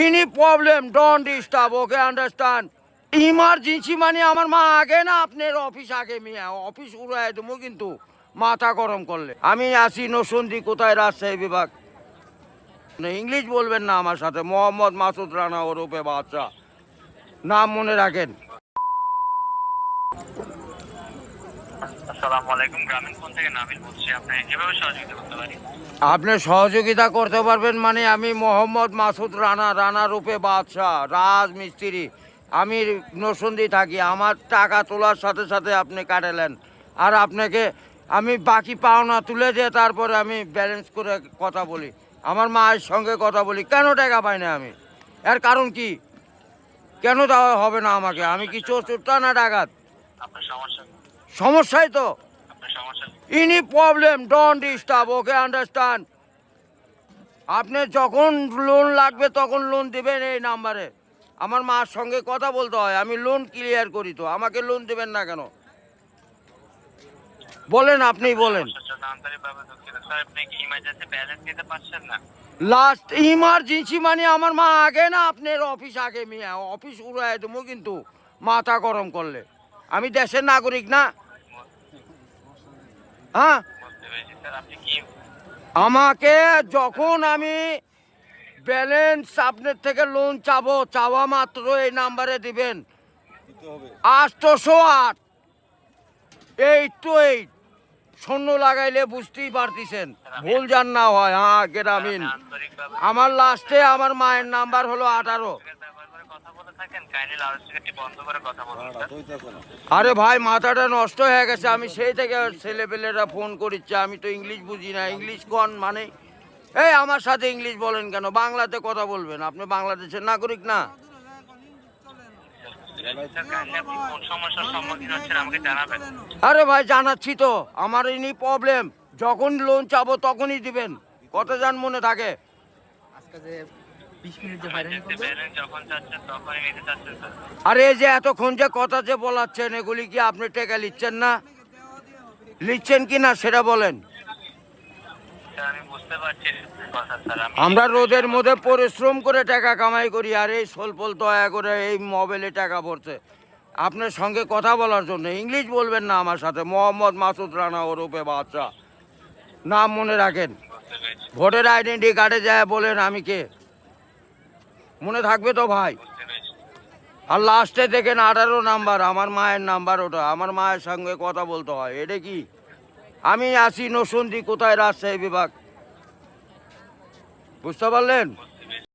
Any problem don't disturb, okay understand. Emergency মানে আমার মা আগে না আপনার অফিস আগে, মিয়া অফিস উড়াই দেবো কিন্তু মাথা গরম করলে। আমি আসি নসন্দি, কোথায় রাজশাহী বিভাগ। ইংলিশ বলবেন না আমার সাথে, মোহাম্মদ মাসুদ রানা ওরফে বাদশা, নাম মনে রাখেন। আসসালামু আলাইকুম, গ্রামীণ ফোন থেকে নাবিল বলছি। আপনি কিভাবে সহযোগিতা করতে পারি? আপনি সহযোগিতা করতে পারবেন মানে আমি মোহাম্মদ মাসুদ রানা, রানা রূপে বাদশা, রাজমিস্ত্রি। আমি নরসিংদী থাকি। আমার টাকা তোলার সাথে সাথে আপনি কাটালেন, আর আপনাকে আমি বাকি পাওনা তুলে দিয়ে তারপরে আমি ব্যালেন্স করে কথা বলি, আমার মায়ের সঙ্গে কথা বলি। কেন টাকা পাই না আমি? এর কারণ কি? কেন দেওয়া হবে না আমাকে? আমি কি চোর চোরটা না ডাকাত? আপনার সমস্যা? সমস্যাই তো। আপনার সমস্যা? Any problem don't disturb, okay understand. আপনি যখন লোন লাগবে তখন লোন দেবেন এই নাম্বারে। আমার মার সঙ্গে কথা বলতে হয়, আমি লোন ক্লিয়ার করি। তো আমাকে লোন দেবেন না কেন বলেন? আপনি বলেন। আন্তরিকভাবে দুঃখিত স্যার, আপনি কি ইমার্জেন্সি ব্যালেন্স দিতে পারছেন না? লাস্ট ইমার্জেন্সি মানে আমার মা আগে না আপনার অফিস আগে, মিয়া অফিস উড়াই দেবো কিন্তু মাথা গরম করলে। আমি দেশের নাগরিক না? হ্যাঁ, বুঝতে পেরেছি স্যার। আপনি কি আমাকে যখন আমি ব্যালেন্স আপনার থেকে লোন চাবো, চাওয়া মাত্র এই নাম্বারে দিবেন 808 828। শূন্য লাগাইলে বুঝতেই পারতেছেন, ভুল যান না হয়। হ্যাঁ গ্রামীণ। আন্তরিকভাবে আমার লাস্টে আমার মায়ের নাম্বার হলো 18। ব্যবহার করে কথা বলে থাকেন, কাইন্ডলি লাউডস্পিকারটি বন্ধ করে কথা বলুন স্যার। আরে ভাই, মাথাটা নষ্ট হয়ে গেছে। আমি সেই থেকে ছেলেপেলেরা ফোন করিচ্ছে, আমি তো ইংলিশ বুঝি না। ইংলিশ কোন মানে? এই আমার সাথে ইংলিশ বলেন কেন? বাংলাতে কথা বলবেন। আপনি বাংলাদেশের নাগরিক না? স্যার, কাইন্ডলি আপনি কোন সমস্যার সম্মুখীন হচ্ছেন আমাকে জানাবেন। আরে ভাই জানাচ্ছি তো, আমার ইনি প্রবলেম। যখন লোন চাবো তখনই দিবেন, কত যান মনে থাকে? ইমার্জেন্সি ব্যালেন্স যখন চাচ্ছেন তখনই নিতে চাচ্ছেন স্যার। আরে এই যে এতক্ষণ যে কথা যে বলাচ্ছেন, এগুলি কি আপনি টাকা লিখছেন না? লিখছেন কি না সেটা বলেন। স্যার আমি বুঝতে পারছি কথা স্যার। আমরা রোদের মধ্যে পরিশ্রম করে টাকা কামাই করি, আর এই সোলপল দয়া করে এই মোবাইলে টাকা পড়ছে আপনার সঙ্গে কথা বলার জন্য। ইংলিশ বলবেন না আমার সাথে, মোহাম্মদ মাসুদ রানা ওরফে বাদশা, নাম মনে রাখেন। বুঝতে পেরেছি, ভোটার আইডেন্টি কার্ডে যায় বলেন আমি কে, মনে থাকবে তো ভাই? বুঝতে পেরেছি। আর লাস্টে দেখেন 18 নাম্বার, আমার মায়ের নাম্বার ওটা। আমার মায়ের সঙ্গে কথা বলতে হয়। এটা কি? আমি আসি নরসিংদী, কোথায় রাজশাহী বিভাগ। বুঝতে পারলেন?